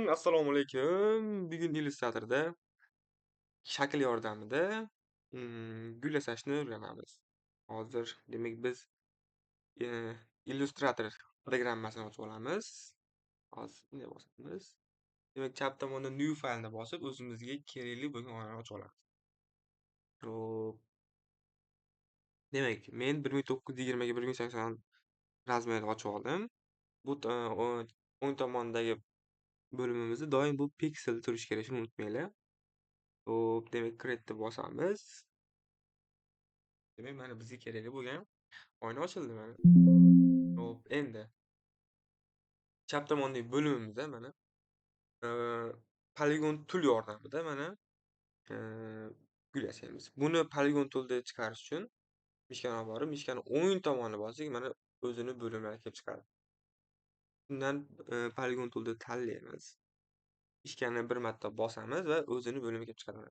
Assalomu alaykum. Bugun Illustratorda shakl yordamida gul yasashni o'rganamiz. Hozir demak biz Illustrator programmasini ochib olamiz. Hozir bunday bosamiz. Demak chap tomonda New faylni bosib, o'zimizga kerakli bo'lgan oynani ochib olamiz. Hop. Demak, men 1920 ga 1080 razmerni ochib oldim. Bu o'ng tomondagi bo'limimizda doim bu piksel turishi kerak, shuni unutmanglar. Hop, demak create'ni bosamiz. Demak, mana bizga kerakli bo'lgan oyna ochildi mana. Hop, endi chap tomondagi bo'limimizda mana Polygon tool yordamida mana gul yasaymiz. Buni Polygon toolda chiqarish uchun mishkani olib borib, mishkani o'ng tomoniga bossak, mana o'zini bo'limlarga kelib chiqadi. Bundan Polygon toolda tanlaymiz. Mishkani bir marta bosamiz va o'zini bo'limiga kelib chiqadi.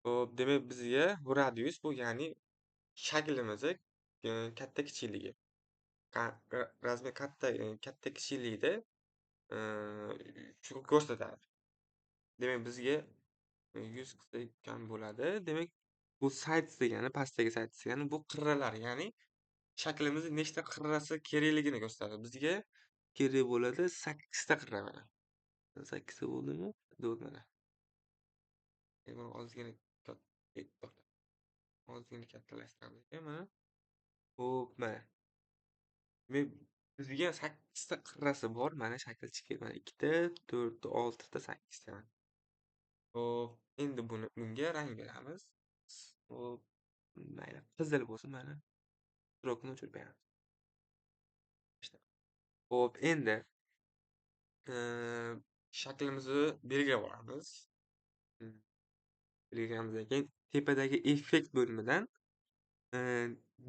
Hop, demak bizga bu radius bu, ya'ni shaklimizni katta kichikligi. Razmer katta kichikligida shu ko'rsatadi. Demak bizga 100 qilsak kam bo'ladi. Demak bu size degani, pastdagi size degani bu qirralar, ya'ni shaklimizni nechta qirrasi kerakligini ko'rsatadi. Bizga kerak bo'ladi 8 ta qirra mana. 8 ta bo'ldimi? Bo'lmadi. Buni ozgina kattalashtiramiz mana. Hop, mana. Bizga 8 ta qirrasi bor. Mana shakl chiqadi. Mana 2 ta, 4 ta, 6 ta, 8 ta. Hop, endi bunga rang beramiz. Hop, mayli, qizil bo'lsin mana. Strokni o'chirib beramiz. Hop, endi shaklimizni belgilab olamiz. Belgilaganimizdan keyin tepadagi effekt bo'limidan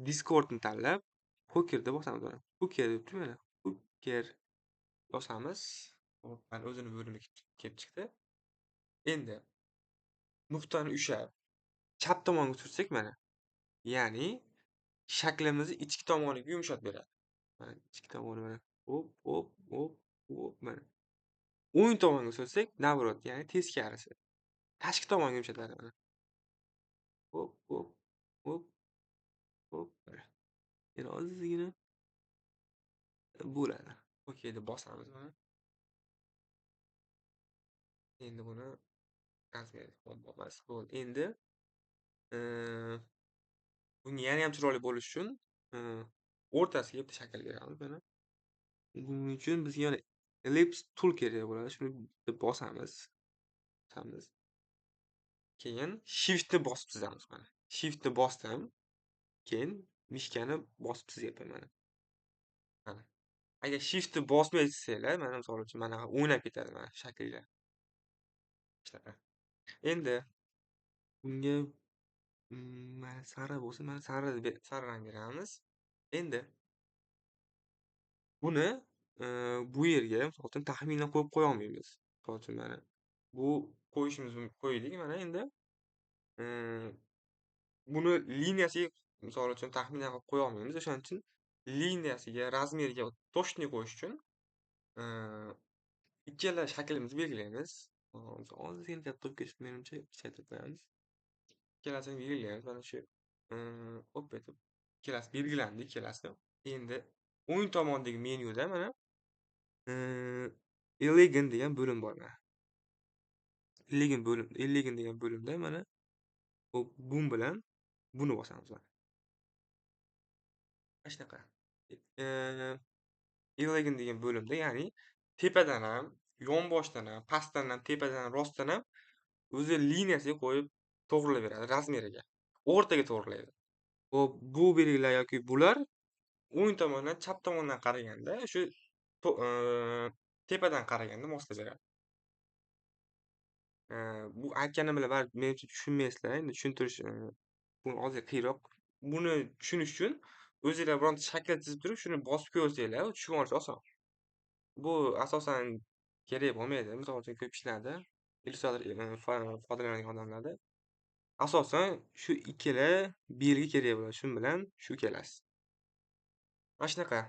Discordni tanlab, Hooker'da bosamiz mana. Hooker deb turibdi mana. Hooker bosamiz. Hop, mana o'zini bo'limiga kelib chiqdi. Endi nuqtani ushlab chap tomonga sursak mana. Ya'ni shaklimizni ichki tomoniga yumshatib beradi. Mana ichki tomoni mana. Hop, hop, hop, hop mana. O'ng tomonga sursak, navrot, ya'ni teskarisi. Tashqi tomonga yumshatadi mana. Hop, hop, hop, hop mana. Yana ozgina bo'ladi. Okey deb bosamiz mana. Endi buni razmer bo'lmas. Bo'ldi. Endi bunga yana ham chiroyli bo'lish uchun o'rtasiga bitta shakl beramiz mana. Buning uchun bizga yana ellipse tool kerak bo'ladi. Shuni bosamiz. Keyin shiftni bosib chizamiz mana. Shiftni bosdim. Keyin mishkani bosib chizyapman mana. Mana. Agar shiftni bosmay chizsanglar, mana misol uchun mana o'ynab ketadi mana shakllar. Shunaqa. Endi bunga mana sari bo'lsin, mana sari rang beramiz. Endi buni bu yerga misol uchun taxminan qo'yib qo'ya olmaymiz. Misol uchun mana bu qo'yishimiz mumkin. Qo'ydik mana. Endi buni liniyasiga misol uchun taxminan qilib qo'ya olmaymiz. O'shaning uchun liniyasiga, razmeriga точный qo'yish uchun ikkala shaklimizni belgilaymiz. Ozgina katta bo'lib ketishi menimcha kichaytirib qo'yamiz. Ikkalasini belgilaymiz. Mana shu hop etib ikkalasi belgilandi, ikkalasi. Endi o'ng tomondagi menyuda mana elegant degan bo'lim bor mana. Elegant degan bo'limda mana hop bu bilan buni bosamiz mana. Mana shunaqa. Elegant degan bo'limda, ya'ni tepadan ham, yonboshdan ham, pastdan ham, tepadan ham, rostdan ham o'zi liniyasiga qo'yib to'g'rilayveradi razmeriga. O'rtaga to'g'rilaydi. Hop, bu belgilar yoki bular o'ng tomondan, chap tomondan qaraganda shu tepadan qaraganda moslab beradi. Bu aytganim bilan baribir menimcha tushunmaysizlar. Endi tushuntirish bu ozgina qiyinroq. Buni tushunish uchun o'zinglar bironta shakl chizib turib, shuni bosib ko'rsanglar, tushunib olish oson. Bu asosan kerak bo'lmaydi. Misol uchun ko'p ishlarda Illustrator foydalanadigan odamlarda asosan shu ikkala belgi kerak bo'ladi. Shu bilan shu ikkalasi. Mana shunaqa.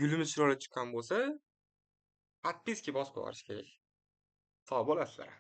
Gulimiz chiroyli chiqqan bo'lsa, Подписки bosib yuborish kerak. Sog' bo'lasizlar.